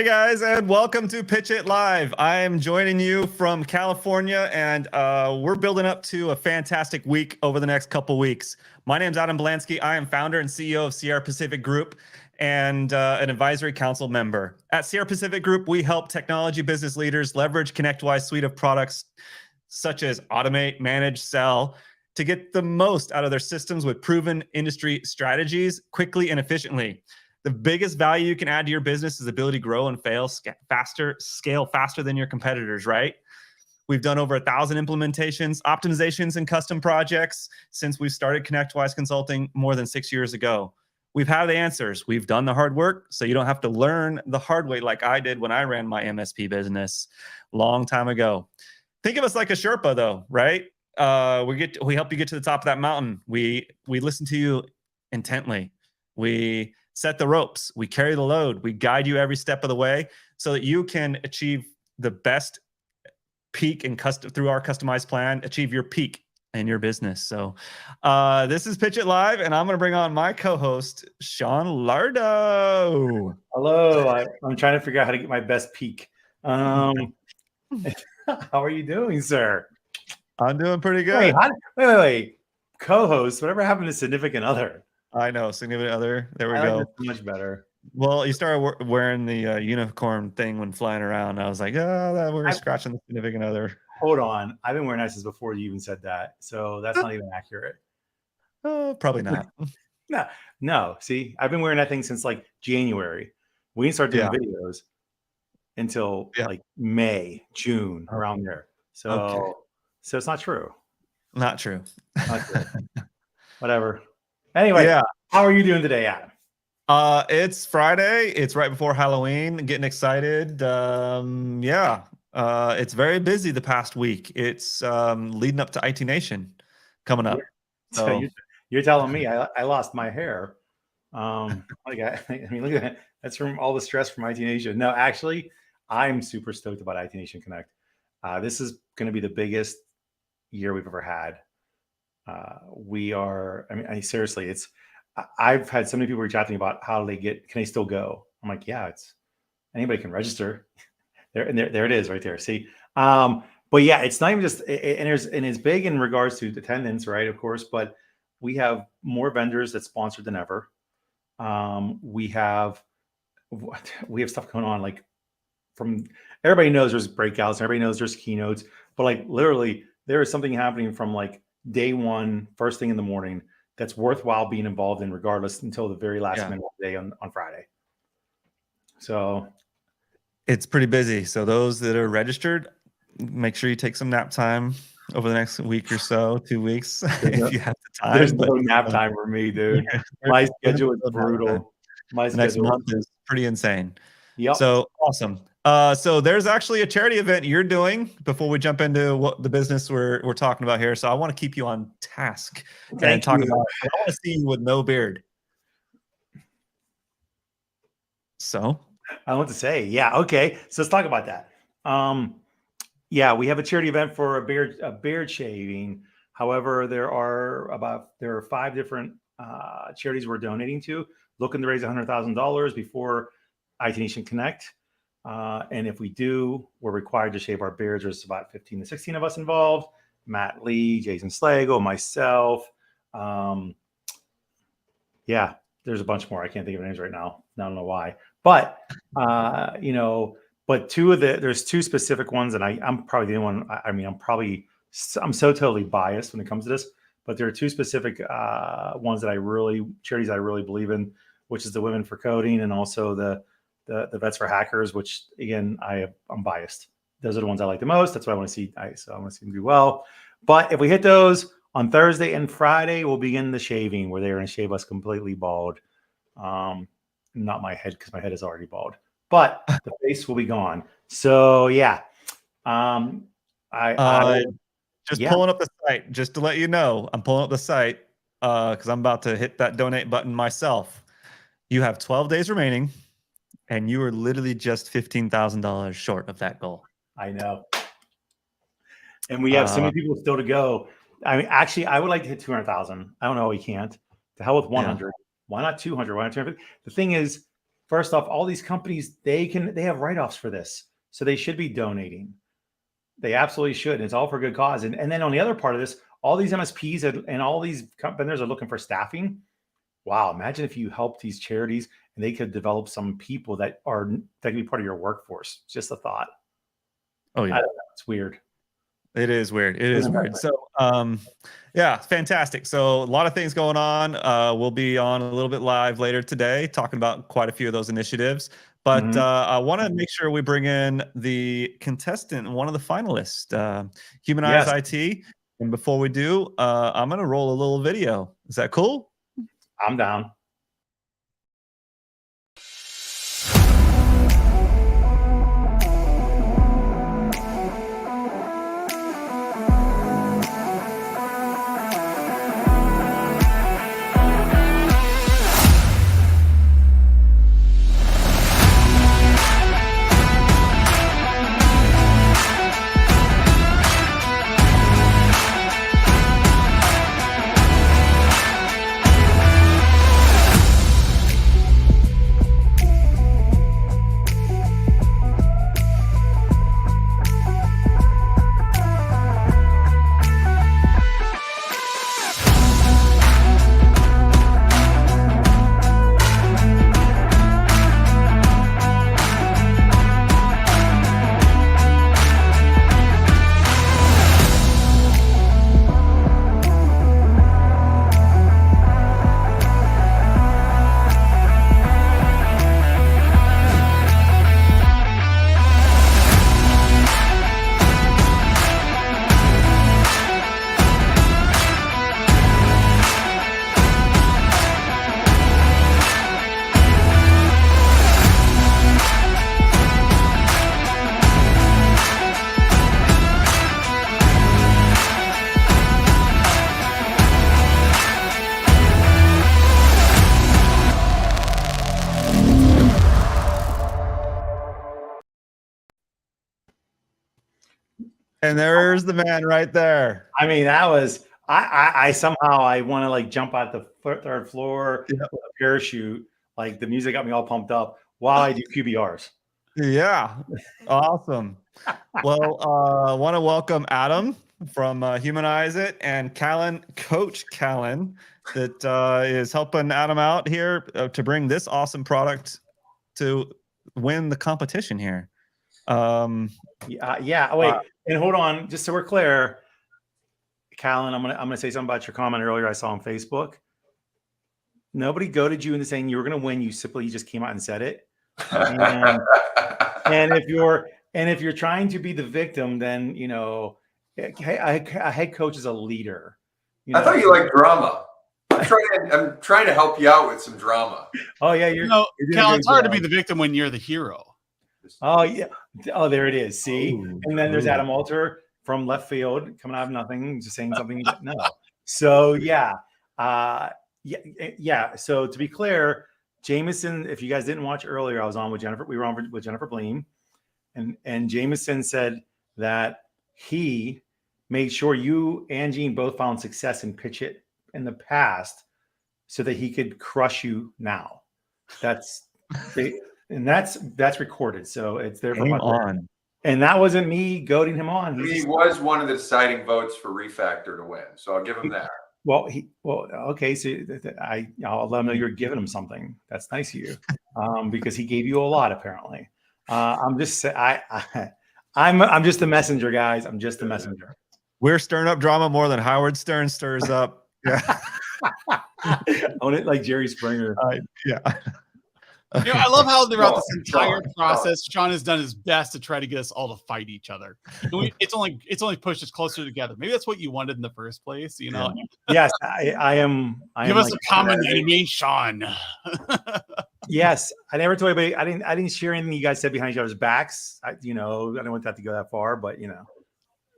Hey guys, and welcome to PitchIT Live. I am joining you from California, and we're building up to a fantastic week over the next couple weeks. My name's Adam Blansky. I am founder and CEO of Sierra Pacific Group and an advisory council member. At Sierra Pacific Group, we help technology business leaders leverage ConnectWise suite of products such as automate, manage, sell, to get the most out of their systems with proven industry strategies quickly and efficiently. The biggest value you can add to your business is the ability to grow and scale faster than your competitors, right? We've done over 1,000 implementations, optimizations, and custom projects since we started ConnectWise Consulting more than 6 years ago. We've had the answers. We've done the hard work, so you don't have to learn the hard way like I did when I ran my MSP business a long time ago. Think of us like a Sherpa, though, right? We help you get to the top of that mountain. We listen to you intently. We set the ropes, we carry the load, we guide you every step of the way so that you can achieve the best peak and through our customized plan, achieve your peak in your business. So this is PitchIT Live, and I'm going to bring on my co-host, Sean Lardo. Hello, I'm trying to figure out how to get my best peak. How are you doing, sir? I'm doing pretty good. Wait. Co-host, whatever happened to significant other? I know, significant other. There we I go. like this much better. Well, you started wearing the unicorn thing when flying around. I was like, oh, we're scratching the significant other. Hold on. I've been wearing S's before you even said that. So that's not even accurate. Probably not. No. See, I've been wearing that thing since like January. We didn't start doing videos until like May, June, around there. So it's not true. Not true. Not true. Whatever. Anyway, how are you doing today, Adam? It's Friday. It's right before Halloween. Getting excited. It's very busy the past week. It's leading up to IT Nation coming up. So you're telling me I lost my hair. I mean, look at that. That's from all the stress from IT Nation. No, actually, I'm super stoked about IT Nation Connect. This is going to be the biggest year we've ever had. Seriously, I've had so many people reach out to me about how can they still go? I'm like, yeah, anybody can register. There it is right there. See, but yeah, it's not even just, and it's big in regards to attendance, right? Of course, but we have more vendors that's sponsored than ever. We have stuff going on, like from everybody knows there's breakouts, and everybody knows there's keynotes, but like literally there is something happening from like day one, first thing in the morning, that's worthwhile being involved in regardless until the very last minute of the day on Friday. So it's pretty busy. So those that are registered, make sure you take some nap time over the next week or so, 2 weeks, if you have the time. There's no nap time for me, dude. My schedule is brutal. Next month is pretty insane. Yep. So awesome. So there's actually a charity event you're doing before we jump into what the business we're talking about here. So I want to keep you on task and talk about. I want to see you with no beard. So I want to say, okay. So let's talk about that. We have a charity event for a beard shaving. However, there are 5 different charities we're donating to, looking to raise $100,000 before IT Nation Connect. And if we do, we're required to shave our beards. There's about 15 to 16 of us involved. Matt Lee, Jason Slago, myself. There's a bunch more. I can't think of names right now. I don't know why. But, there's 2 specific ones, and I'm probably the only one. I'm so totally biased when it comes to this, but there are 2 specific ones charities I really believe in, which is the Women for Coding and also the Vets for Hackers, which again, I'm biased. Those are the ones I like the most. That's what I want to see. So I want to see them do well. But if we hit those on Thursday and Friday, we'll begin the shaving, where they're going to shave us completely bald. Not my head, because my head is already bald, but the face will be gone. So pulling up the site, just to let you know, I'm pulling up the site because I'm about to hit that donate button myself. You have 12 days remaining, and you are literally just $15,000 short of that goal. I know. And we have so many people still to go. I mean, actually, I would like to hit 200,000. I don't know. We can't. To hell with 100. Why not 200? Why not 250? The thing is, first off, all these companies, they have write-offs for this. So they should be donating. They absolutely should. And it's all for good cause. And then on the other part of this, all these MSPs and all these vendors are looking for staffing. Wow, imagine if you help these charities and they could develop some people that can be part of your workforce. Just a thought. Oh yeah, I don't know, it's weird. It is weird. It is weird. So, yeah, fantastic. So a lot of things going on. We'll be on a little bit live later today, talking about quite a few of those initiatives. But I want to make sure we bring in the contestant, one of the finalists, Humanize IT. And before we do, I'm going to roll a little video. Is that cool? I'm down. And there's the man right there. I mean, that was I somehow I want to like jump out the third floor with a parachute. Like the music got me all pumped up while I do QBRs. Yeah, awesome. Well, I want to welcome Adam from Humanize IT and Coach Callan, that is helping Adam out here to bring this awesome product to win the competition here. Yeah. Wait, and hold on, just so we're clear, Callan, I'm gonna say something about your comment earlier I saw on Facebook. Nobody goaded you into saying you were gonna win. You simply just came out and said it. And if you're trying to be the victim, then a head coach is a leader. I thought you liked drama. I'm trying to help you out with some drama. Oh yeah, Cal, it's hard to be the victim when you're the hero. Oh yeah. Oh, there it is. See, and then there's Adam Walter from left field coming out of nothing, just saying something. No. So yeah. So to be clear, Jameson, if you guys didn't watch earlier, I was on with Jennifer. We were on with Jennifer Bleem, and Jameson said that he made sure you and Gene both found success in PitchIT in the past, so that he could crush you now. That's recorded, so it's there. On. And that wasn't me goading him on. He was one of the deciding votes for Refactor to win, so I'll give him that. Okay. So I'll let him know you're giving him something. That's nice of you, because he gave you a lot apparently. I'm just the messenger, guys. I'm just the messenger. We're stirring up drama more than Howard Stern stirs up. Yeah. Own it like Jerry Springer. Yeah. I love how throughout this entire process, Sean has done his best to try to get us all to fight each other. It's only pushed us closer together. Maybe that's what you wanted in the first place, Yes, I am. Give us a common enemy, Sean. Yes, I never told anybody. I didn't share anything you guys said behind each other's backs. I don't want that to go that far, but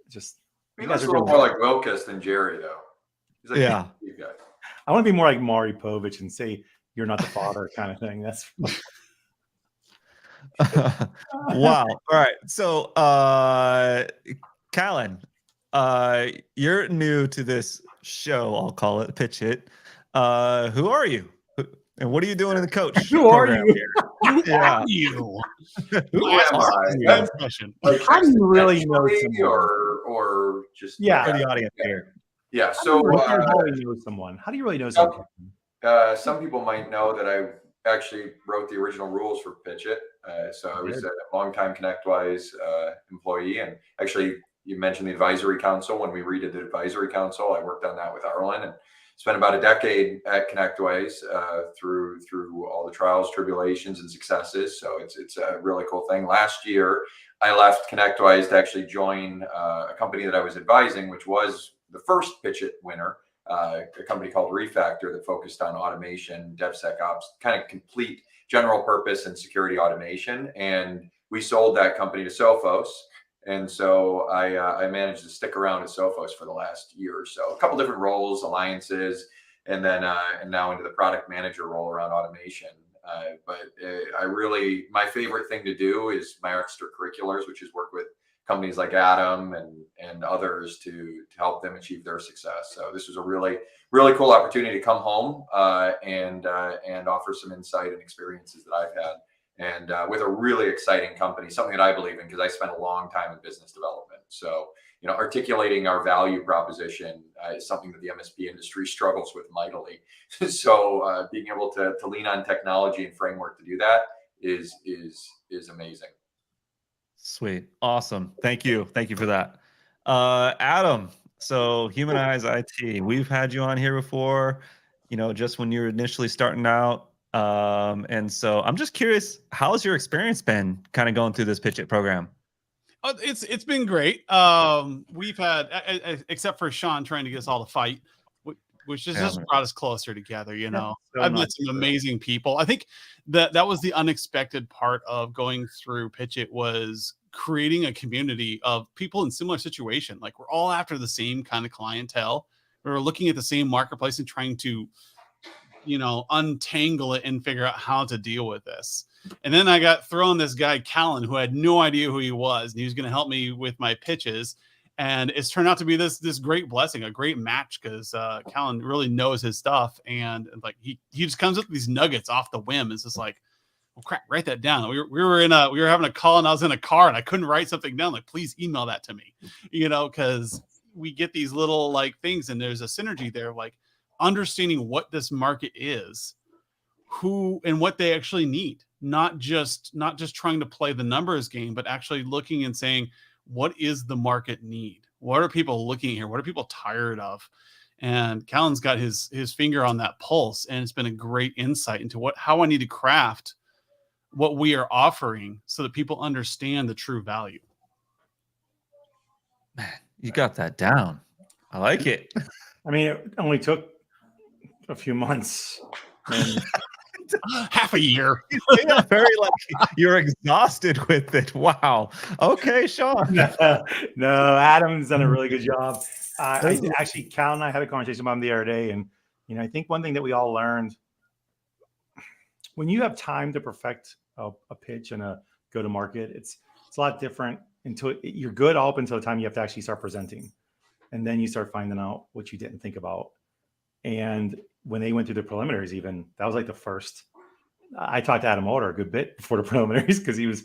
just you guys are a little more like Wilkes than Jerry, though. He's like, yeah. You guys. I want to be more like Maury Povich and say you're not the father kind of thing. That's wow. All right. So, Callan, you're new to this show. I'll call it PitchIT. Who are you? And what are you doing in the coach Who are program you? here? Who Yeah. are you? Who am are I? you? That's- Question. Like How do you really know existentially someone? or just Yeah. For the audience here. yeah. How do So you really know someone? How do you really know someone? some people might know that I actually wrote the original rules for PitchIT. So I was a longtime ConnectWise employee, and actually, you mentioned the advisory council. When we redid the advisory council, I worked on that with Arlen, and spent about a decade at ConnectWise through all the trials, tribulations, and successes. So it's a really cool thing. Last year, I left ConnectWise to actually join a company that I was advising, which was the first PitchIT winner. A company called Refactor that focused on automation, DevSecOps, kind of complete general purpose and security automation. And we sold that company to Sophos. And so I managed to stick around at Sophos for the last year or so, a couple different roles, alliances, and then and now into the product manager role around automation. My favorite thing to do is my extracurriculars, which is work with companies like Adam and others to help them achieve their success. So this was a really cool opportunity to come home and offer some insight and experiences that I've had, and with a really exciting company, something that I believe in because I spent a long time in business development. So articulating our value proposition is something that the MSP industry struggles with mightily. So being able to lean on technology and framework to do that is amazing. Sweet. Awesome. Thank you. Thank you for that. Adam, so Humanize IT, we've had you on here before, just when you were initially starting out. And so I'm just curious, how's your experience been kind of going through this PitchIT program? It's been great. We've had, except for Sean trying to get us all to fight, which has just brought us closer together. I've met some amazing people. I think that was the unexpected part of going through PitchIT, was creating a community of people in similar situation. Like, we're all after the same kind of clientele. We're looking at the same marketplace and trying to, untangle it and figure out how to deal with this. And then I got thrown this guy, Callan, who had no idea who he was, and he was going to help me with my pitches. And it's turned out to be this great blessing, a great match, because Callan really knows his stuff, and like he just comes up with these nuggets off the whim. It's just like, well, crap, write that down. We were having a call, and I was in a car, and I couldn't write something down. Like, please email that to me, because we get these little like things, and there's a synergy there, like understanding what this market is, who and what they actually need, not just trying to play the numbers game, but actually looking and saying, what is the market need? What are people looking here? What are people tired of? And Callan's got his finger on that pulse, and it's been a great insight into how I need to craft what we are offering so that people understand the true value. Man, you got that down. I like it. I mean, it only took a few months. And half a year. Yeah, very like you're exhausted with it. Wow. Okay, Sean. No, Adam's done a really good job. Actually, Cal and I had a conversation about him the other day, and I think one thing that we all learned, when you have time to perfect a pitch and a go-to-market, it's a lot different until you're good all up until the time you have to actually start presenting, and then you start finding out what you didn't think about. And when they went through the preliminaries, even that was like the first. I talked to Adam Older a good bit before the preliminaries because he was,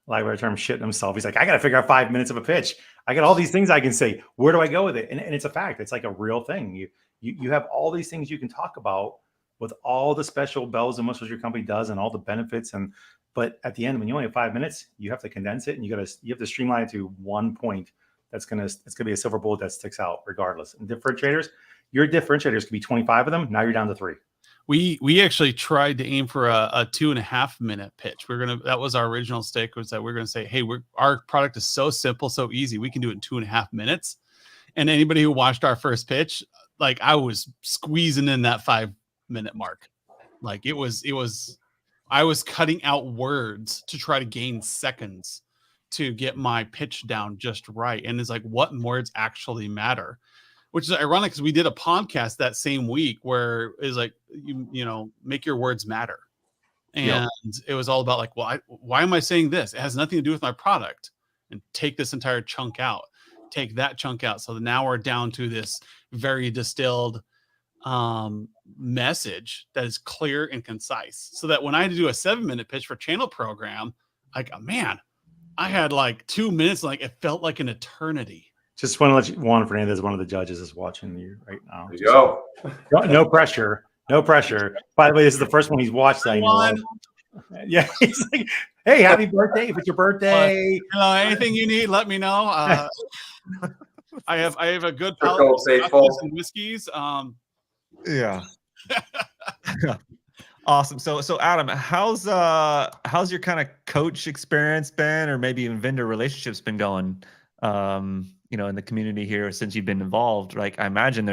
like our term, shitting himself. He's like, I got to figure out 5 minutes of a pitch. I got all these things I can say. Where do I go with it? And it's a fact. It's like a real thing. You have all these things you can talk about with all the special bells and whistles your company does and all the benefits. But at the end, when you only have 5 minutes, you have to condense it, and you have to streamline it to one point. It's gonna be a silver bullet that sticks out regardless. And your differentiators could be 25 of them. Now you're down to 3. We actually tried to aim for a 2.5 minute pitch. That was our original stake, was that we're going to say, hey, our product is so simple, so easy. We can do it in 2.5 minutes. And anybody who watched our first pitch, like, I was squeezing in that 5 minute mark. Like I was cutting out words to try to gain seconds to get my pitch down just right. And it's like, what words actually matter? Which is ironic because we did a podcast that same week where it's like, make your words matter. And It was all about like, well, why am I saying this? It has nothing to do with my product. And take this entire chunk out, take that chunk out. So now we're down to this very distilled message that is clear and concise, so that when I had to do a 7-minute pitch for channel program, like, man, I had like 2 minutes, like it felt like an eternity. Just want to let you, Juan Fernandez, one of the judges, is watching you right now. There you go. No pressure. No pressure. By the way, this is the first one he's watched. That yeah, he's like, "Hey, happy birthday! If it's your birthday, anything you need, let me know." I have a good palate Circle of faithful. scotches and whiskeys. Yeah. Awesome. So Adam, how's your kind of coach experience been, or maybe even vendor relationships been going? In the community here since you've been involved. Like, I imagine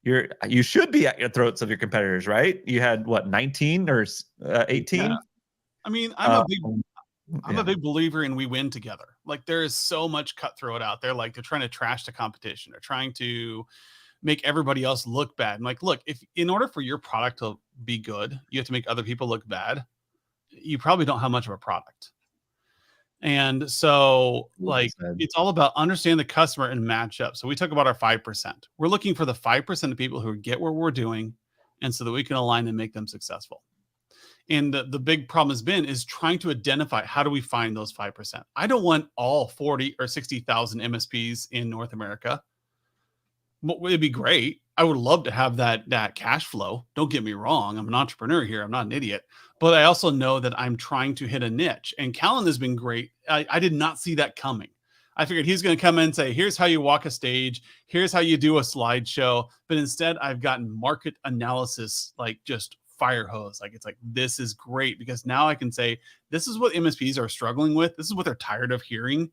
you should be at your throats of your competitors, right? You had what, 19 or 18? Yeah. I mean, I'm a big believer in we win together. Like, there is so much cutthroat out there. Like, they're trying to trash the competition. They're trying to make everybody else look bad. And like, look, if in order for your product to be good, you have to make other people look bad, you probably don't have much of a product. And so, like, it's all about understand the customer and match up. So we talk about our 5%. We're looking for the 5% of people who get what we're doing, and so that we can align and make them successful. And the big problem has been is trying to identify, how do we find those 5%? I don't want all 40 or 60,000 MSPs in North America. It'd be great. I would love to have that cash flow. Don't get me wrong. I'm an entrepreneur here. I'm not an idiot. But I also know that I'm trying to hit a niche. And Callan has been great. I did not see that coming. I figured he's going to come in and say, here's how you walk a stage. Here's how you do a slideshow. But instead, I've gotten market analysis, like just fire hose. Like, it's like, this is great, because now I can say, this is what MSPs are struggling with. This is what they're tired of hearing.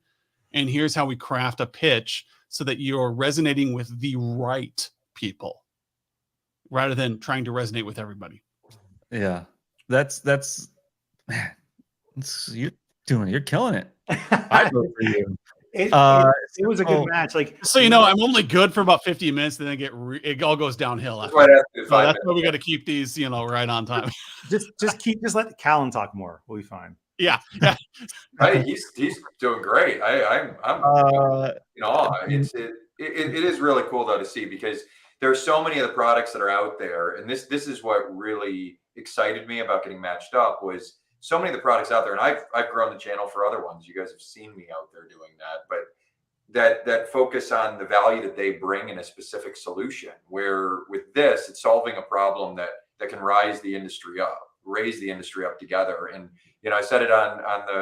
And here's how we craft a pitch so that you're resonating with the right people rather than trying to resonate with everybody. Yeah. That's man, you're killing it. I vote for you. It was a good match. Like, so I'm only good for about 50 minutes, then it all goes downhill. That's why we got to keep these, right on time. just let Callan talk more. We'll be fine. Yeah. He's doing great. I'm it is really cool though to see, because there are so many of the products that are out there, and this is what really excited me about getting matched up, was so many of the products out there. And I've grown the channel for other ones. You guys have seen me out there doing that, but that focus on the value that they bring in a specific solution, where with this, it's solving a problem that can raise the industry up together. And I said it on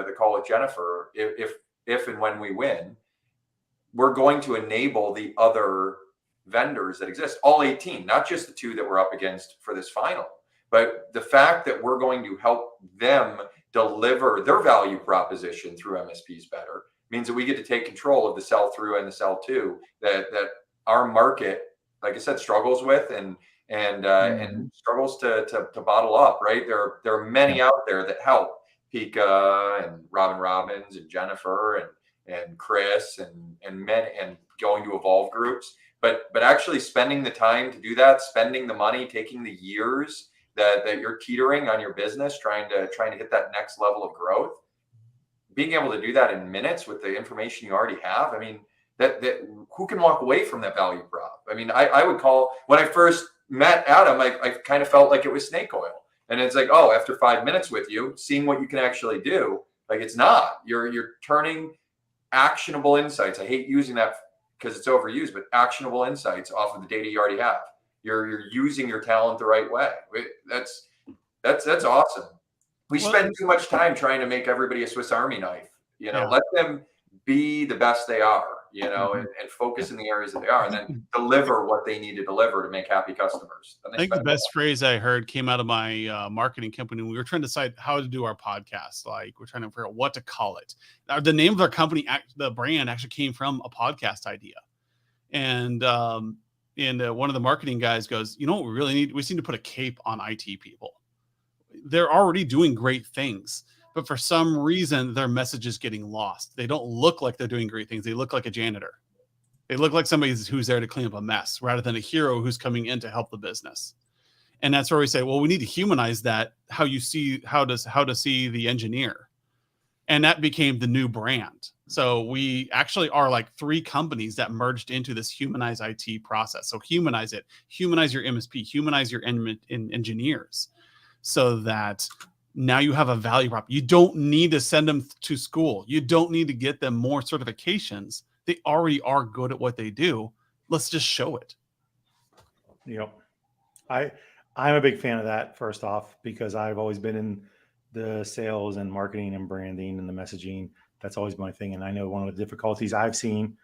the call with Jennifer, if and when we win, we're going to enable the other vendors that exist, all 18, not just the 2 that we're up against for this final. But the fact that we're going to help them deliver their value proposition through MSPs better means that we get to take control of the sell through and the sell to that our market, like I said, struggles with and struggles to bottle up. Right? There are many out there that help. Pika and Robin Robbins and Jennifer and Chris and going to Evolve groups, but actually spending the time to do that, spending the money, taking the years that you're teetering on your business, trying to hit that next level of growth, being able to do that in minutes with the information you already have. I mean, that who can walk away from that value prop? I mean, I would call, when I first met Adam, I kind of felt like it was snake oil. And it's like, oh, after 5 minutes with you, seeing what you can actually do, like, it's not. You're turning actionable insights. I hate using that because it's overused, but actionable insights off of the data you already have. You're using your talent the right way. That's awesome. We spend too much time trying to make everybody a Swiss Army knife. Let them be the best they are, and focus in the areas that they are, and then deliver what they need to deliver to make happy customers. I think the best phrase I heard came out of my marketing company. We were trying to decide how to do our podcast. Like, we're trying to figure out what to call it. The name of our company, the brand, actually came from a podcast idea. And one of the marketing guys goes, what we really need? We seem to put a cape on IT people. They're already doing great things, but for some reason, their message is getting lost. They don't look like they're doing great things. They look like a janitor. They look like somebody who's there to clean up a mess rather than a hero who's coming in to help the business. And that's where we say, well, we need to humanize that, how to see the engineer. And that became the new brand. So we actually are like 3 companies that merged into this Humanize IT process. So humanize it, humanize your MSP, humanize your engineers, so that now you have a value prop. You don't need to send them to school. You don't need to get them more certifications. They already are good at what they do. Let's just show it. Yep. I'm a big fan of that, first off, because I've always been in the sales and marketing and branding and the messaging. That's always my thing. And I know one of the difficulties I've seen,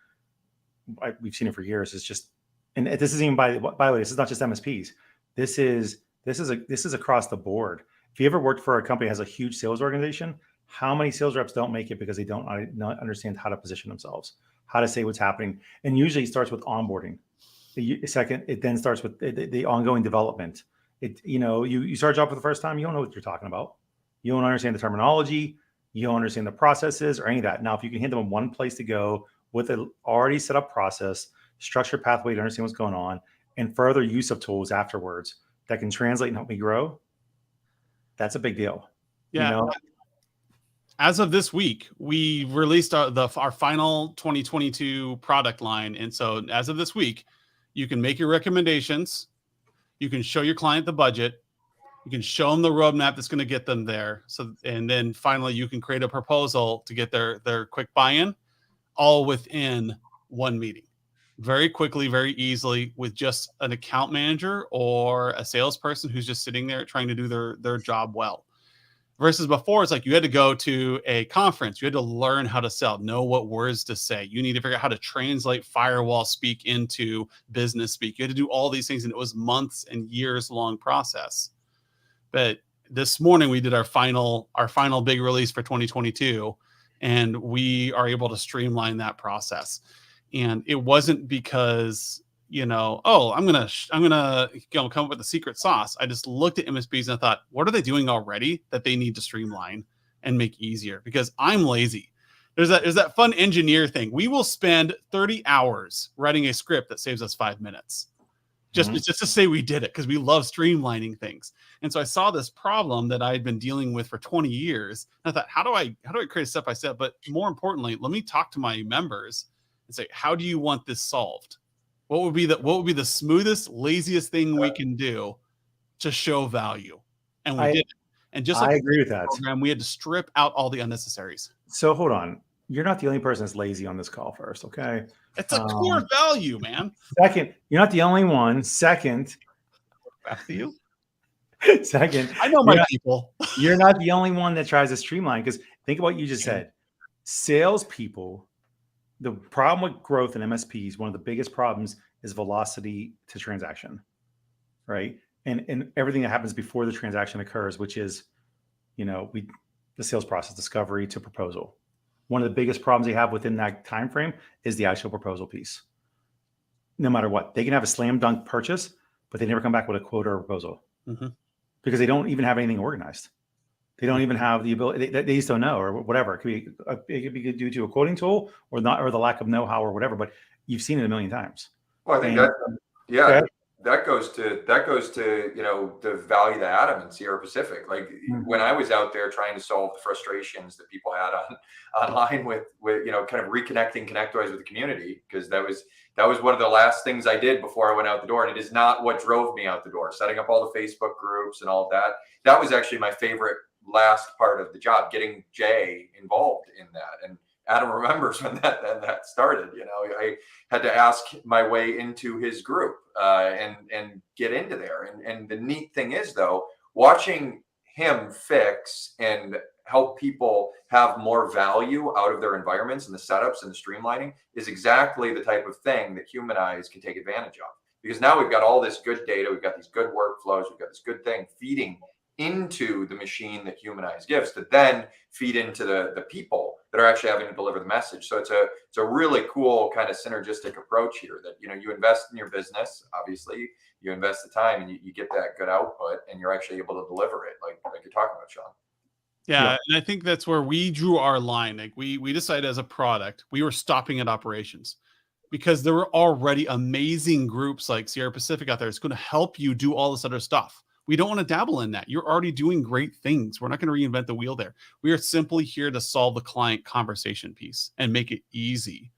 we've seen it for years, is just, and this isn't even by the way, this is not just MSPs. This is across the board. If you ever worked for a company that has a huge sales organization, how many sales reps don't make it because they don't not understand how to position themselves, how to say what's happening? And usually it starts with onboarding. Second, it then starts with the ongoing development. You start a job for the first time, you don't know what you're talking about. You don't understand the terminology. You don't understand the processes or any of that. Now, if you can hand them one place to go with an already set up process, structured pathway to understand what's going on, and further use of tools afterwards that can translate and help me grow, that's a big deal. Yeah. As of this week, we released our final 2022 product line. And so as of this week, you can make your recommendations. You can show your client the budget. You can show them the roadmap that's going to get them there. So, and then finally, you can create a proposal to get their quick buy-in, all within one meeting, very quickly, very easily, with just an account manager or a salesperson who's just sitting there trying to do their job well. Versus before, it's like you had to go to a conference. You had to learn how to sell, know what words to say. You need to figure out how to translate firewall speak into business speak. You had to do all these things, and it was months and years long process. But this morning we did our final big release for 2022, and we are able to streamline that process. And it wasn't because, I'm gonna come up with the secret sauce. I just looked at MSPs and I thought, what are they doing already that they need to streamline and make easier? Because I'm lazy. There's that fun engineer thing. We will spend 30 hours writing a script that saves us 5 minutes. Just to say we did it, because we love streamlining things. And so I saw this problem that I had been dealing with for 20 years. And I thought, how do I create a step by step? But more importantly, let me talk to my members and say, how do you want this solved? What would be the smoothest, laziest thing we can do to show value? And we did it. And just like I agree with that. Program, we had to strip out all the unnecessaries. So hold on. You're not the only person that's lazy on this call, first, okay? It's a core value, man. Second, you're not the only one. Second, Back to you. Second, I know my people. You're not the only one that tries to streamline, because think of what you just said. Salespeople, the problem with growth in MSPs, one of the biggest problems is velocity to transaction, right? And everything that happens before the transaction occurs, which is, the sales process, discovery to proposal. One of the biggest problems they have within that time frame is the actual proposal piece. No matter what, they can have a slam dunk purchase, but they never come back with a quote or a proposal because they don't even have anything organized. They don't even have the ability. They just don't know, or whatever. It could be due to a quoting tool or not, or the lack of know-how or whatever. But you've seen it a million times. Well, I think that goes to the value that Adam and Sierra Pacific. Like when I was out there trying to solve the frustrations that people had online with kind of reconnecting ConnectWise with the community, because that was one of the last things I did before I went out the door, and it is not what drove me out the door. Setting up all the Facebook groups and all of that. That was actually my favorite last part of the job, getting Jay involved in that. And Adam remembers when that started. I had to ask my way into his group and get into there. And the neat thing is, though, watching him fix and help people have more value out of their environments and the setups and the streamlining is exactly the type of thing that Humanize can take advantage of. Because now we've got all this good data, we've got these good workflows, we've got this good thing feeding into the machine that Humanize gives to then feed into the people that are actually having to deliver the message. So it's a really cool kind of synergistic approach here that, you invest in your business, obviously, you invest the time and you get that good output and you're actually able to deliver it like you're talking about, Sean. Yeah, and I think that's where we drew our line. Like we decided as a product, we were stopping at operations because there were already amazing groups like Sierra Pacific out there. It's going to help you do all this other stuff. We don't want to dabble in that. You're already doing great things. We're not going to reinvent the wheel there. We are simply here to solve the client conversation piece and make it easy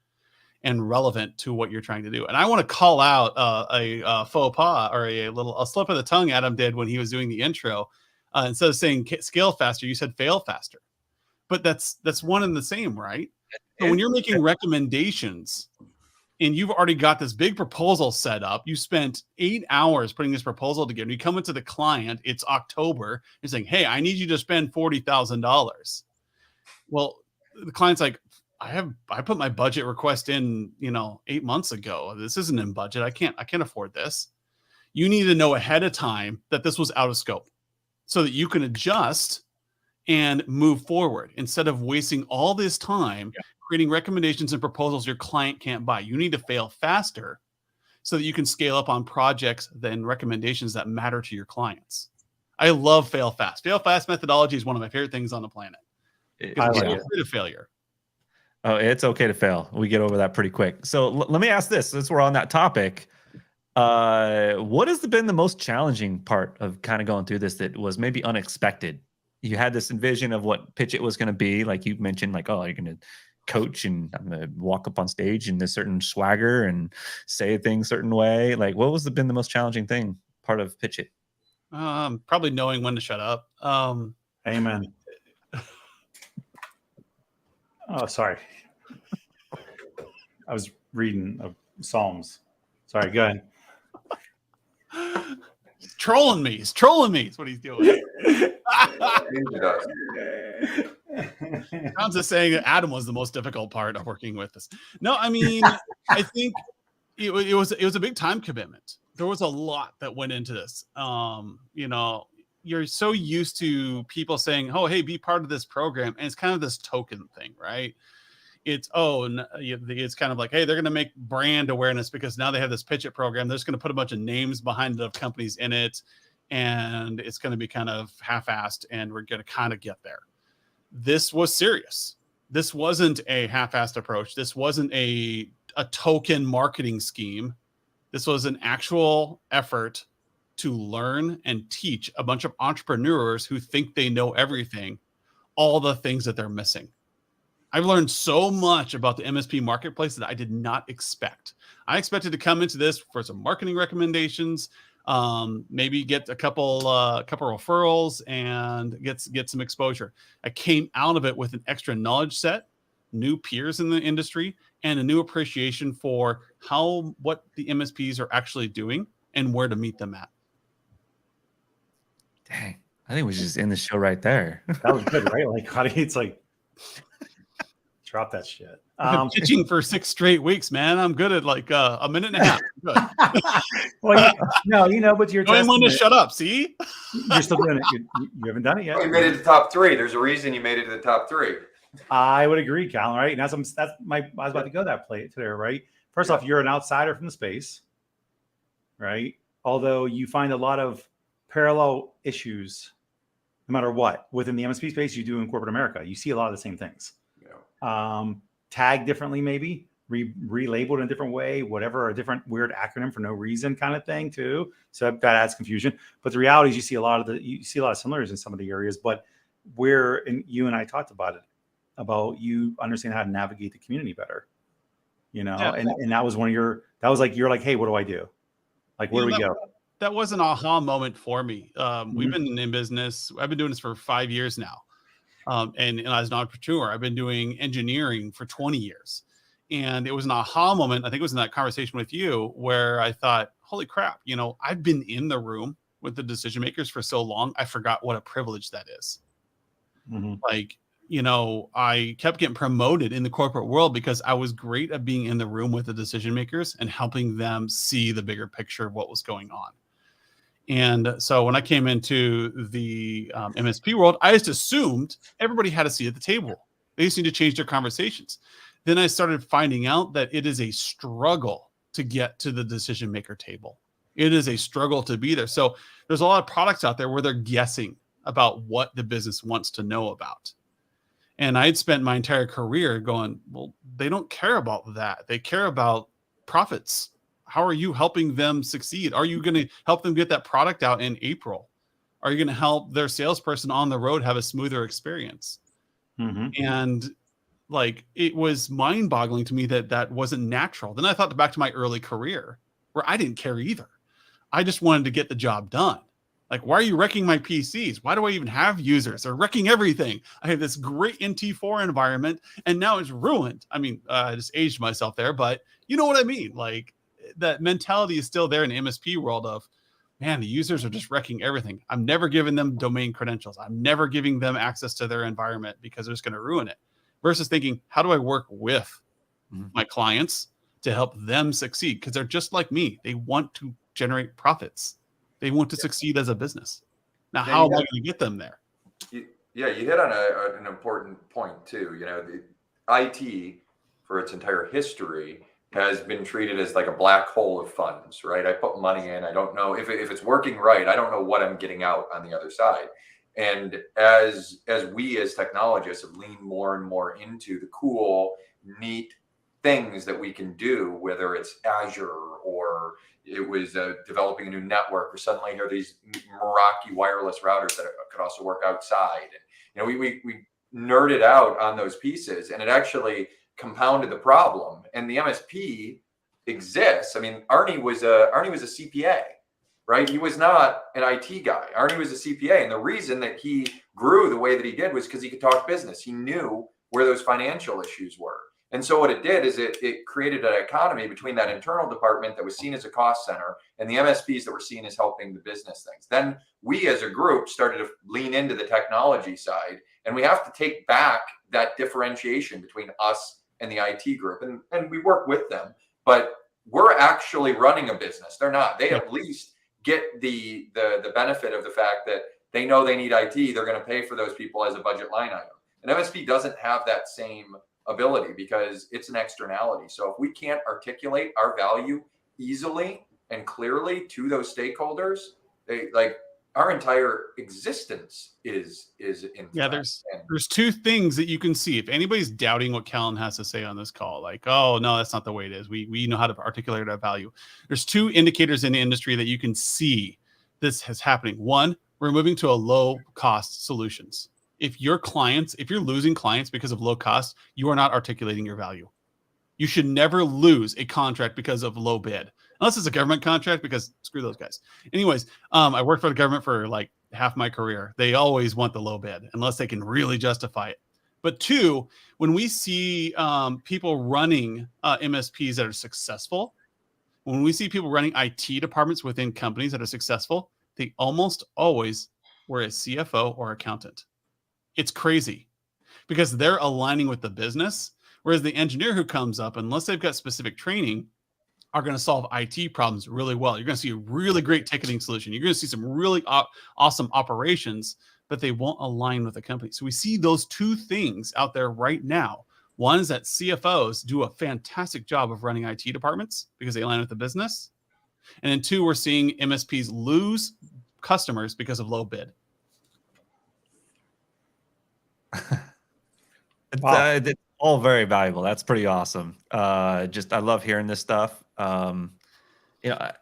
and relevant to what you're trying to do. And I want to call out a faux pas or a slip of the tongue Adam did when he was doing the intro. Instead of saying scale faster, you said fail faster. But that's one and the same, right? So when you're making recommendations and you've already got this big proposal set up, you spent 8 hours putting this proposal together. You come into the client, it's October, you're saying, hey, I need you to spend $40,000. Well, the client's like, I put my budget request in, 8 months ago. This isn't in budget. I can't afford this. You need to know ahead of time that this was out of scope so that you can adjust and move forward instead of wasting all this time creating recommendations and proposals your client can't buy. You need to fail faster so that you can scale up on projects and recommendations that matter to your clients. I love fail fast. Fail fast methodology is one of my favorite things on the planet. I like It's it. afraid of failure. Oh, it's okay to fail. We get over that pretty quick. So let me ask this, since we're on that topic, what has been the most challenging part of kind of going through this that was maybe unexpected? You had this envision of what PitchIT was going to be, like you mentioned, like, oh, you're going to coach and I'm going to walk up on stage in a certain swagger and say things a certain way. Like, what was been the most challenging thing part of PitchIT? Probably knowing when to shut up. Amen. Oh, sorry. I was reading Psalms. Sorry, go ahead. He's trolling me. He's trolling me. That's what he's doing. Sounds just saying that Adam was the most difficult part of working with us. No, I mean, I think it was a big time commitment. There was a lot that went into this. You're so used to people saying, "Oh, hey, be part of this program," and it's kind of this token thing, right? It's kind of like, hey, they're going to make brand awareness because now they have this PitchIT program. They're just going to put a bunch of names behind the companies in it, and it's going to be kind of half-assed, and we're going to kind of get there. This was serious. This wasn't a half-assed approach. This wasn't a token marketing scheme. This was an actual effort to learn and teach a bunch of entrepreneurs who think they know everything, all the things that they're missing. I've learned so much about the MSP marketplace that I did not expect. I expected to come into this for some marketing recommendations, maybe get a couple referrals and get some exposure. I came out of it with an extra knowledge set, new peers in the industry, and a new appreciation for what the MSPs are actually doing and where to meet them at. Dang, I think we should just end the show right there. That was good, right? Like, it's like, drop that shit. I've been pitching for 6 straight weeks, man. I'm good at like a minute and a half. Good. Well, but you're knowing when to shut up. See, you're still doing it. You haven't done it yet. Well, you made it to the top 3. There's a reason you made it to the top 3. I would agree, Callan. Right? And I was about to go that play today. Right? First off, you're an outsider from the space, right? Although you find a lot of parallel issues, no matter what, within the MSP space you do in corporate America. You see a lot of the same things. Tagged differently, maybe relabeled in a different way, whatever, a different weird acronym for no reason kind of thing too. So that adds confusion. But the reality is you see a lot of similarities in some of the areas, but you and I talked about it, about you understand how to navigate the community better, Yeah. and that was you're like, hey, what do I do? Like, where do we go? That was an aha moment for me. We've been in business. I've been doing this for 5 years now. And as an entrepreneur, I've been doing engineering for 20 years. And it was an aha moment. I think it was in that conversation with you where I thought, holy crap, I've been in the room with the decision makers for so long. I forgot what a privilege that is. Mm-hmm. Like, I kept getting promoted in the corporate world because I was great at being in the room with the decision makers and helping them see the bigger picture of what was going on. And so when I came into the MSP world, I just assumed everybody had a seat at the table. They just need to change their conversations. Then I started finding out that it is a struggle to get to the decision maker table. It is a struggle to be there. So there's a lot of products out there where they're guessing about what the business wants to know about. And I had spent my entire career going, well, they don't care about that. They care about profits. How are you helping them succeed? Are you going to help them get that product out in April? Are you going to help their salesperson on the road have a smoother experience? Mm-hmm. And like, it was mind boggling to me that that wasn't natural. Then I thought back to my early career where I didn't care either. I just wanted to get the job done. Like, why are you wrecking my PCs? Why do I even have users? They're wrecking everything. I have this great NT4 environment and now it's ruined. I mean, I just aged myself there, but you know what I mean? Like, that mentality is still there in the MSP world of, man, the users are just wrecking everything. I'm never giving them domain credentials. I'm never giving them access to their environment because they're just going to ruin it. Versus thinking, how do I work with my clients to help them succeed? Because they're just like me. They want to generate profits. They want to succeed as a business. Now, how am I going to get them there? You hit on an important point too. You know, the IT for its entire history has been treated as like a black hole of funds, right? I put money in, I don't know if it's working right. I don't know what I'm getting out on the other side. And as we as technologists have leaned more and more into the cool, neat things that we can do, whether it's Azure or it was developing a new network, or suddenly here are these Meraki wireless routers that could also work outside. And, you know, we nerded out on those pieces, and it actually compounded the problem. And the MSP exists. I mean, Arnie was a CPA, right? He was not an IT guy. Arnie was a CPA, and the reason that he grew the way that he did was because he could talk business. He knew where those financial issues were. And so what it did is it created an economy between that internal department that was seen as a cost center and the MSPs that were seen as helping the business things. Then we as a group started to lean into the technology side, and we have to take back that differentiation between us and the IT group. And we work with them, but we're actually running a business. They're not. They at least get the benefit of the fact that they know they need IT. They're going to pay for those people as a budget line item. An MSP doesn't have that same ability because it's an externality. So if we can't articulate our value easily and clearly to those stakeholders, they like our entire existence is in threat. There's two things that you can see. If anybody's doubting what Callan has to say on this call, like, oh no, that's not the way it is. We know how to articulate our value. There's two indicators in the industry that you can see this is happening. One, we're moving to a low cost solutions. If you're losing clients because of low cost, you are not articulating your value. You should never lose a contract because of low bid, unless it's a government contract, because screw those guys. Anyways, I worked for the government for like half my career. They always want the low bid unless they can really justify it. But two, when we see people running MSPs that are successful, when we see people running IT departments within companies that are successful, they almost always were a CFO or accountant. It's crazy because they're aligning with the business. Whereas the engineer who comes up, unless they've got specific training, are going to solve IT problems really well. You're going to see a really great ticketing solution. You're going to see some really awesome operations, but they won't align with the company. So we see those two things out there right now. One is that CFOs do a fantastic job of running IT departments because they align with the business. And then two, we're seeing MSPs lose customers because of low bid. It's all very valuable. That's pretty awesome. I love hearing this stuff. Go ahead.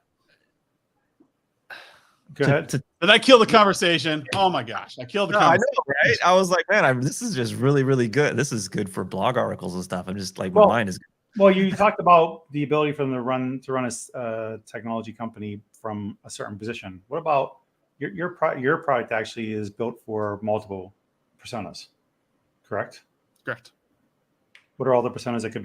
Did I kill the conversation? Oh my gosh, I killed the conversation. I know, right? I was like, man, this is just really, really good. This is good for blog articles and stuff. I'm just like, my mind is good. Well, you talked about the ability for them to run a technology company from a certain position. What about your product actually is built for multiple personas, correct? Correct. What are all the personas that could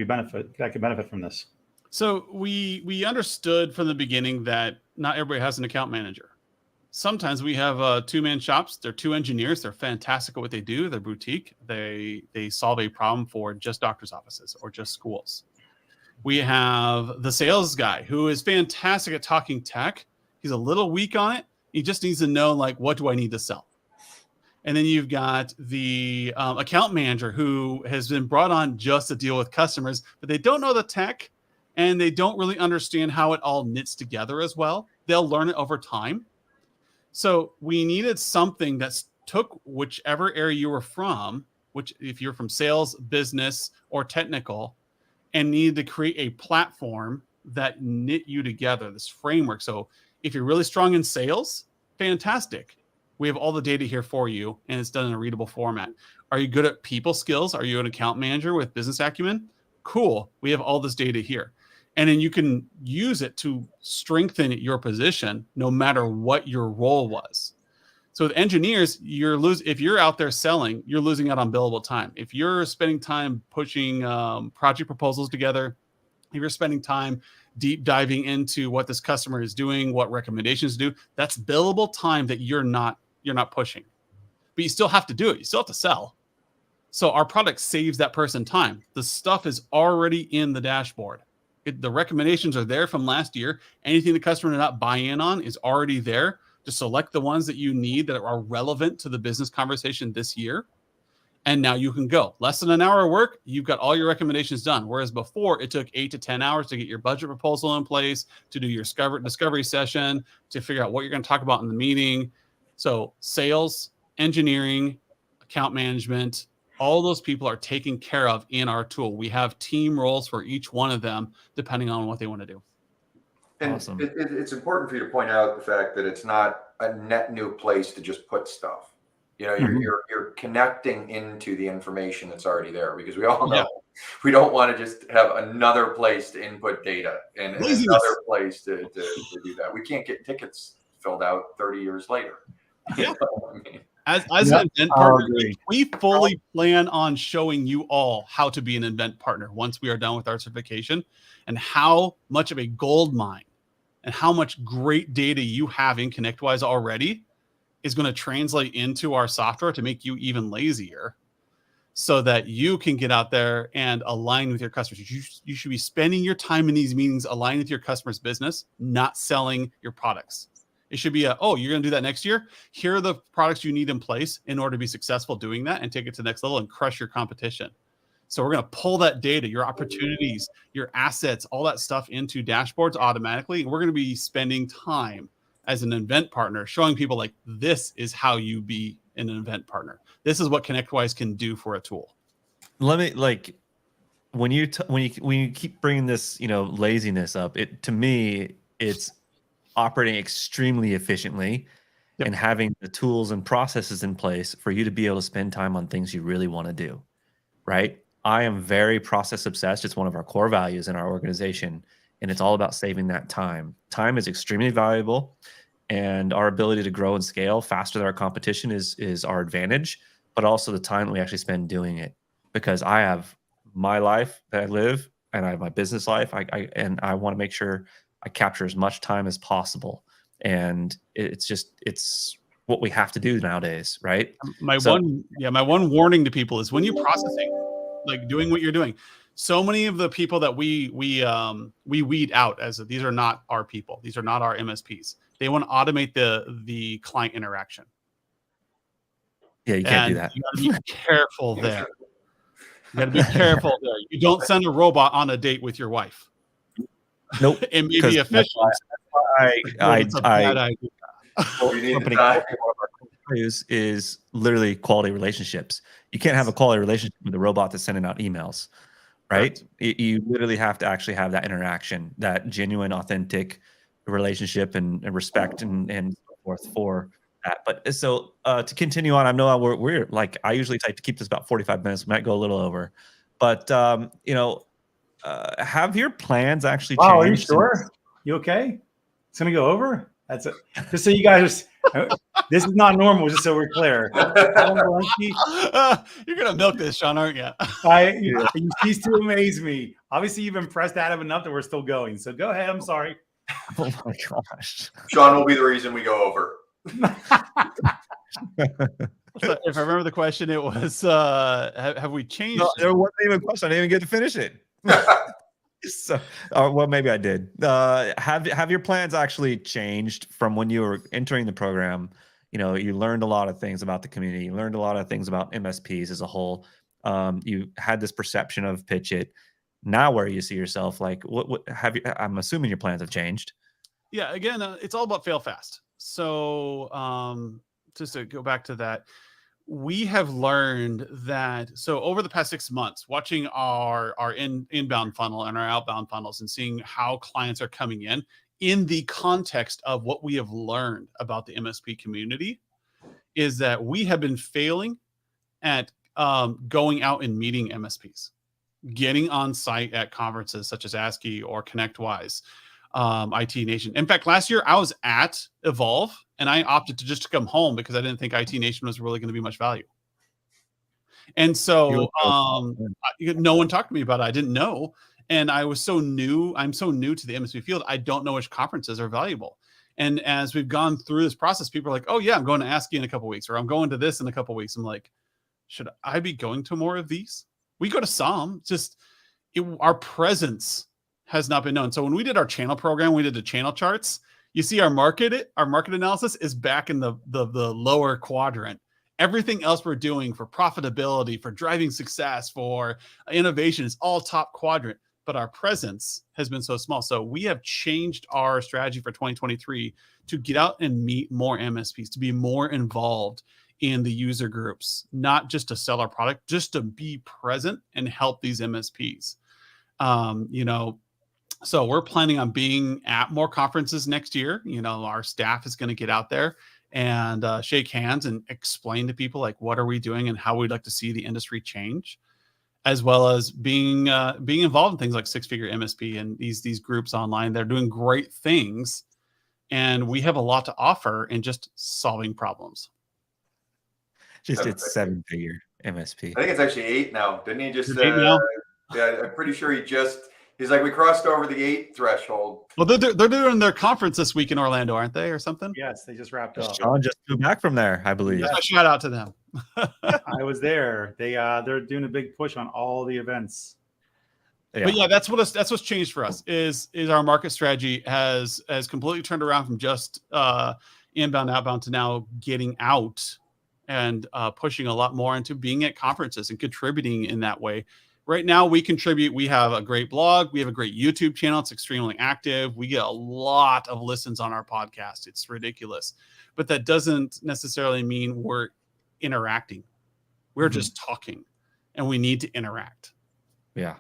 benefit from this? So we understood from the beginning that not everybody has an account manager. Sometimes we have two-man shops. They're two engineers. They're fantastic at what they do. They're boutique. They solve a problem for just doctors' offices or just schools. We have the sales guy who is fantastic at talking tech. He's a little weak on it. He just needs to know, like, what do I need to sell? And then you've got the account manager who has been brought on just to deal with customers, but they don't know the tech and they don't really understand how it all knits together as well. They'll learn it over time. So we needed something that took whichever area you were from, which if you're from sales, business, or technical, and needed to create a platform that knit you together, this framework. So if you're really strong in sales, fantastic. We have all the data here for you, and it's done in a readable format. Are you good at people skills? Are you an account manager with business acumen? Cool. We have all this data here. And then you can use it to strengthen your position no matter what your role was. So with engineers, if you're out there selling, you're losing out on billable time. If you're spending time pushing project proposals together, if you're spending time deep diving into what this customer is doing, what recommendations do, that's billable time that you're not pushing. But you still have to do it. You still have to sell. So our product saves that person time. The stuff is already in the dashboard. The recommendations are there from last year. Anything the customer did not buy in on is already there. Just select the ones that you need that are relevant to the business conversation this year. And now you can go. Less than an hour of work, you've got all your recommendations done. Whereas before, it took 8 to 10 hours to get your budget proposal in place, to do your discovery session, to figure out what you're going to talk about in the meeting. So sales, engineering, account management, all those people are taken care of in our tool. We have team roles for each one of them, depending on what they want to do. And Awesome. It's important for you to point out the fact that it's not a net new place to just put stuff. You know, you're connecting into the information that's already there, because we all know we don't want to just have another place to input data and another place to do that. We can't get tickets filled out 30 years later. Yeah. You know what I mean? As an event partner, we fully plan on showing you all how to be an event partner once we are done with our certification, and how much of a gold mine and how much great data you have in ConnectWise already is going to translate into our software to make you even lazier, so that you can get out there and align with your customers. You should be spending your time in these meetings aligned with your customer's business, not selling your products. It should be you're going to do that next year. Here are the products you need in place in order to be successful doing that and take it to the next level and crush your competition. So we're going to pull that data, your opportunities, your assets, all that stuff into dashboards automatically. And we're going to be spending time as an event partner showing people, like, this is how you be an event partner. This is what ConnectWise can do for a tool. Let me, like, when you keep bringing this, laziness up, to me, it's operating extremely efficiently and having the tools and processes in place for you to be able to spend time on things you really want to do, right? I am very process obsessed. It's one of our core values in our organization, and it's all about saving that time. Time is extremely valuable, and our ability to grow and scale faster than our competition is our advantage, but also the time that we actually spend doing it. Because I have my life that I live, and I have my business life. I want to make sure I capture as much time as possible. And it's what we have to do nowadays, right? My one warning to people is, when you're processing, like doing what you're doing, so many of the people that we weed out as these are not our people. These are not our MSPs. They want to automate the client interaction. Yeah, you can't do that. You got to be careful there. You got to be careful there. You don't send a robot on a date with your wife. Nope. It may be efficient. It's a bad idea. Is literally quality relationships. You can't have a quality relationship with a robot that's sending out emails, right? You literally have to actually have that interaction, that genuine, authentic relationship and respect and so forth for that. But so to continue on, I know we're like, I usually type to keep this about 45 minutes. We might go a little over, but have your plans actually changed? Are you sure? You okay? It's gonna go over. That's it. Just so you guys this is not normal. Just so we're clear. You're gonna milk this, Sean, aren't you? You cease to amaze me. Obviously, you've impressed Adam enough that we're still going. So go ahead. I'm sorry. Oh my gosh. Sean will be the reason we go over. So if I remember the question, it was, have we changed? No, there wasn't even a question. I didn't even get to finish it. So, well, maybe I did. Have your plans actually changed from when you were entering the program? You learned a lot of things about the community. You learned a lot of things about MSPs as a whole. You had this perception of PitchIT. Now, where you see yourself, like, what have you? I'm assuming your plans have changed. Yeah. Again, it's all about fail fast. So, just to go back to that, we have learned that, so over the past 6 months, watching our inbound funnel and our outbound funnels and seeing how clients are coming in the context of what we have learned about the MSP community, is that we have been failing at going out and meeting MSPs, getting on site at conferences such as ASCII or ConnectWise, IT Nation. In fact, last year I was at Evolve and I opted to just come home because I didn't think IT Nation was really going to be much value. And so no one talked to me about it. I didn't know. And I was so new. I'm so new to the MSP field. I don't know which conferences are valuable. And as we've gone through this process, people are like, oh yeah, I'm going to ASCII in a couple of weeks, or I'm going to this in a couple of weeks. I'm like, should I be going to more of these? We go to some, just our presence has not been known. So when we did our channel program, we did the channel charts. You see our market analysis is back in the lower quadrant. Everything else we're doing for profitability, for driving success, for innovation is all top quadrant, but our presence has been so small. So we have changed our strategy for 2023 to get out and meet more MSPs, to be more involved in the user groups, not just to sell our product, just to be present and help these MSPs. So we're planning on being at more conferences next year. Our staff is going to get out there and shake hands and explain to people like what are we doing and how we'd like to see the industry change, as well as being involved in things like Six Figure MSP and these groups online. They're doing great things, and we have a lot to offer in just solving problems. Just it's 7-figure MSP. I think it's actually 8 now. Didn't he just? 8 now? Yeah, I'm pretty sure he's like, we crossed over the 8 threshold. Well, they're doing their conference this week in Orlando, aren't they, or something? Yes, they just wrapped up. Sean just flew back from there, I believe. Yeah, shout out to them. I was there. They're doing a big push on all the events. Yeah. But yeah, that's what's changed for us is our market strategy has completely turned around from just inbound, outbound to now getting out and pushing a lot more into being at conferences and contributing in that way. Right now, we contribute. We have a great blog. We have a great YouTube channel. It's extremely active. We get a lot of listens on our podcast. It's ridiculous. But that doesn't necessarily mean we're interacting. We're just talking, and we need to interact. Yeah,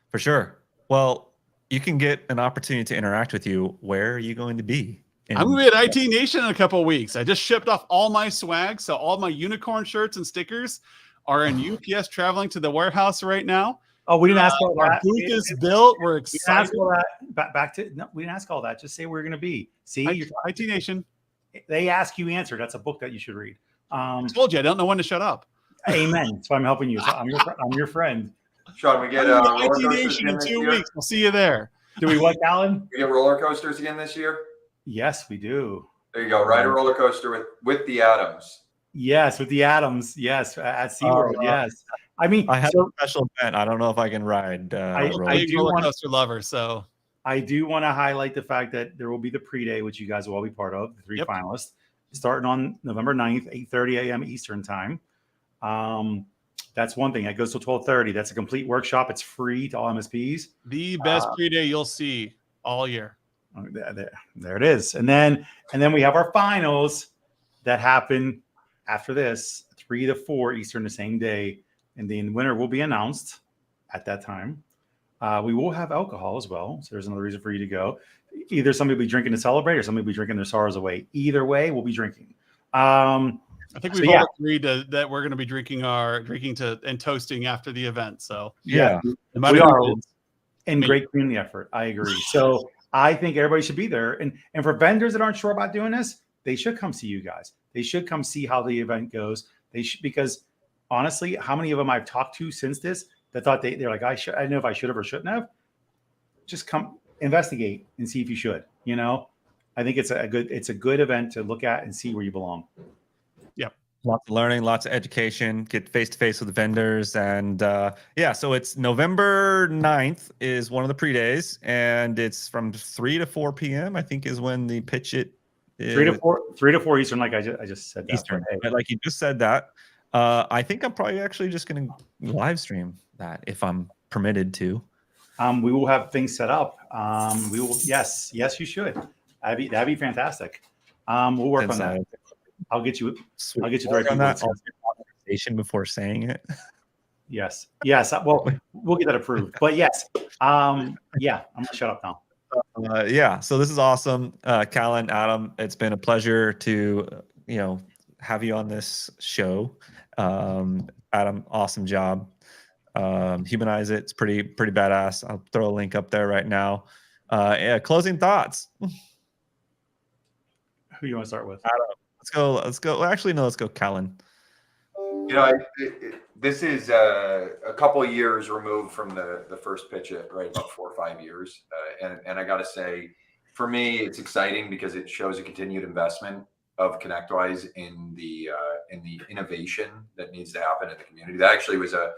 for sure. Well, you can get an opportunity to interact with you. Where are you going to be? I'm going to be at IT Nation in a couple of weeks. I just shipped off all my swag. So all my unicorn shirts and stickers are in UPS traveling to the warehouse right now. Oh, we didn't ask all Our that. booth is built. We're We didn't excited. ask all that. Back to no, we didn't ask all that. Just say where you're going to be. See, IT Nation. they ask you answer. That's a book that you should read. I told you I don't know when to shut up. Amen. That's why I'm helping you. So I'm your friend. Sean, we get IT roller coasters Nation again in this 2 year? weeks. We'll see you there. Do we what, Alan? We get roller coasters again this year? Yes, we do. There you go. Ride a roller coaster with the Adams. Yes, with the Adams. Yes, at SeaWorld. Yes. I mean, I have a special event. I don't know if I can ride. I Big do roller want- coaster lover. So I do want to highlight the fact that there will be the pre-day, which you guys will all be part of, the 3 Yep. finalists, starting on November 9th, 8:30 a.m. Eastern time. That's one thing. It goes till 12:30. That's a complete workshop. It's free to all MSPs. the best pre-day you'll see all year. There it is. And then we have our finals that happen after this, 3 to 4 Eastern the same day. And the winner will be announced at that time. We will have alcohol as well. So there's another reason for you to go. Either somebody will be drinking to celebrate or somebody will be drinking their sorrows away. Either way, we'll be drinking. I think we've all agreed that we're going to be drinking and toasting after the event. So Yeah. no matter We who are. it is. And great community effort. I agree. So I think everybody should be there. And for vendors that aren't sure about doing this, they should come see you guys. They should come see how the event goes. Because honestly, how many of them I've talked to since this that thought they're like, I don't know if I should have or shouldn't have. Just come investigate and see if you should. I think it's a good event to look at and see where you belong. Lots of learning, lots of education, get face-to-face with the vendors. And so it's November 9th is one of the pre-days, and it's from 3 to 4 p.m. I think is when the PitchIT is. 3 to 4 Eastern, like I just said that. Eastern. But like you just said that. I think I'm probably actually just going to live stream that if I'm permitted to. We will have things set up. We will. Yes, you should. That'd be fantastic. We'll work on that. I'll get you the right on that people. conversation before saying it. Yes. Well, we'll get that approved. But yes. I'm gonna shut up now. So this is awesome. Callan, Adam, it's been a pleasure to have you on this show. Adam, awesome job. Humanize it. It's pretty badass. I'll throw a link up there right now. Yeah, closing thoughts. Who you want to start with? Adam, let's go. Well, actually, no, let's go Callan. You know, this is a couple of years removed from the first PitchIT, right? About 4 or 5 years. And I got to say, for me, it's exciting because it shows a continued investment of ConnectWise in the innovation that needs to happen in the community. That actually was a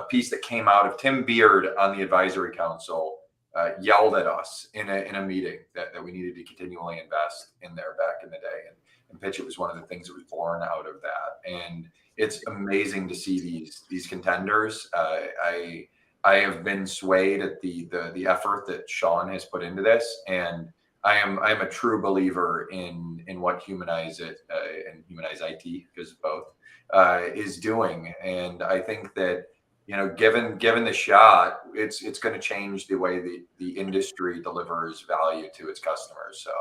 piece that came out of Tim Beard on the advisory council, yelled at us in a meeting that we needed to continually invest in there back in the day. And PitchIT was one of the things that was born out of that. And it's amazing to see these contenders. I have been swayed at the effort that Sean has put into this, and I am a true believer in what Humanize IT and Humanize IT, because both is doing. And I think that, you know, given the shot, it's going to change the way the industry delivers value to its customers. So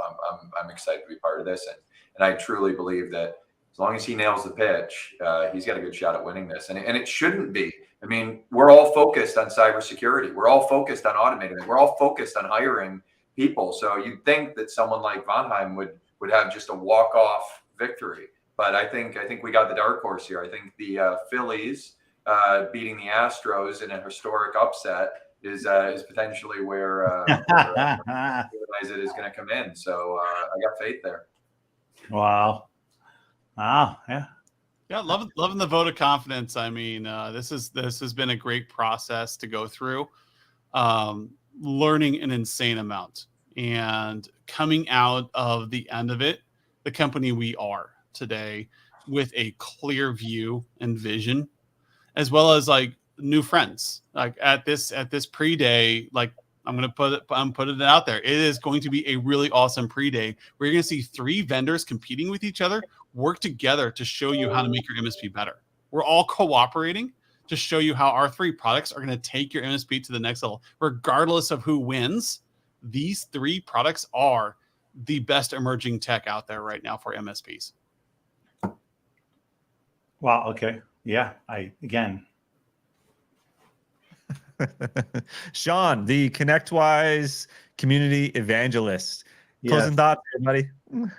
I'm excited to be part of this, and I truly believe that as long as he nails the pitch, he's got a good shot at winning this. And it shouldn't be. I mean, we're all focused on cybersecurity. We're all focused on automating it. We're all focused on hiring people. So you'd think that someone like Vonheim would have just a walk-off victory. But I think we got the dark horse here. I think the Phillies beating the Astros in a historic upset is potentially where it is going to come in. So I got faith there. Wow. Yeah. Yeah, loving the vote of confidence. I mean, this has been a great process to go through, learning an insane amount, and coming out of the end of it, the company we are today, with a clear view and vision, as well as like new friends. Like at this pre-day, like I'm putting it out there. It is going to be a really awesome pre-day. We're going to see 3 vendors competing with each other, work together to show you how to make your MSP better. We're all cooperating to show you how our 3 products are going to take your MSP to the next level. Regardless of who wins, these 3 products are the best emerging tech out there right now for MSPs. Wow. Okay. Yeah. Again. Sean, the ConnectWise community evangelist. Yes. Closing thoughts, everybody.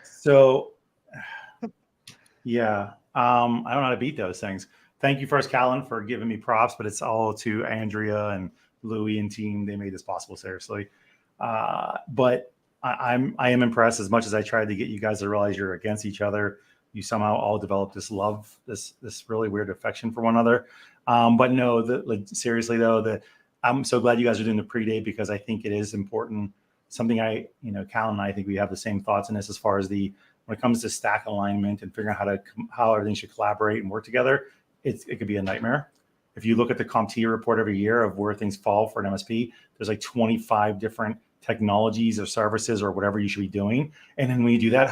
So, yeah, I don't know how to beat those things. Thank you first, Callan, for giving me props, but it's all to Andrea and Louie and team. They made this possible, seriously. But I am impressed. As much as I tried to get you guys to realize you're against each other, you somehow all developed this love, this really weird affection for one another. But no, seriously though, I'm so glad you guys are doing the pre-day, because I think it is important. Something Callan and I think we have the same thoughts in this, as far as when it comes to stack alignment and figuring out how everything should collaborate and work together. It could be a nightmare. If you look at the CompTIA report every year of where things fall for an MSP, there's like 25 different technologies or services or whatever you should be doing. And then when you do that,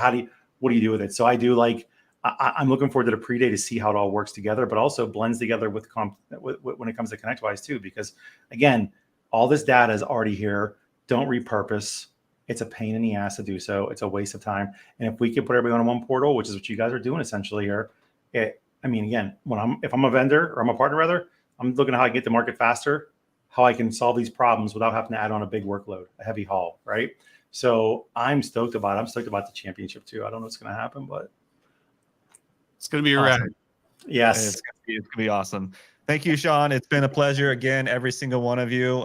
what do you do with it? So I'm looking forward to the pre-day to see how it all works together, but also blends together with when it comes to ConnectWise too, because again, all this data is already here. Don't repurpose. It's a pain in the ass to do so. It's a waste of time. And if we can put everybody on one portal, which is what you guys are doing essentially here, again, if I'm a vendor, or I'm a partner rather, I'm looking at how I get to market faster, how I can solve these problems without having to add on a big workload, a heavy haul, right? So I'm stoked about it. I'm stoked about the championship too. I don't know what's going to happen, but it's going to be awesome. rad. It's Yes. going to be awesome. Thank you, Sean. It's been a pleasure again, every single one of you.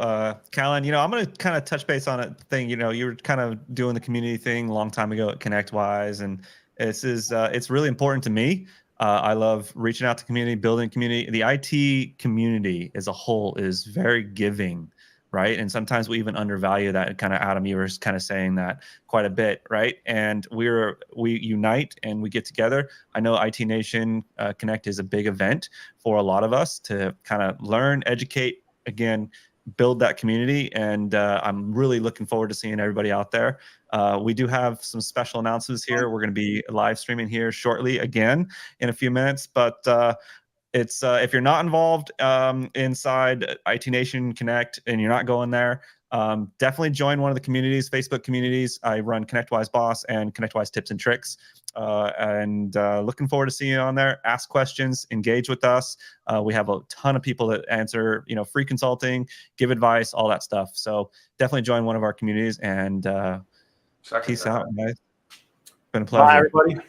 Callan, I'm going to kind of touch base on a thing. You were kind of doing the community thing a long time ago at ConnectWise, and it's really important to me. I love reaching out to community, building community. The IT community as a whole is very giving, right? And sometimes we even undervalue that. Kind of, Adam, you were kind of saying that quite a bit, right? And we unite and we get together. I know IT Nation Connect is a big event for a lot of us to kind of learn, educate, again, build that community. And I'm really looking forward to seeing everybody out there. We do have some special announcements here. We're going to be live streaming here shortly again in a few minutes, but it's if you're not involved inside IT Nation Connect and you're not going there, Definitely join one of the communities, Facebook communities. I run ConnectWise Boss and ConnectWise Tips and Tricks. And looking forward to seeing you on there. Ask questions, engage with us. We have a ton of people that answer, free consulting, give advice, all that stuff. So definitely join one of our communities, and peace out, guys. Been a pleasure. Bye, everybody.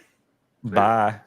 Bye.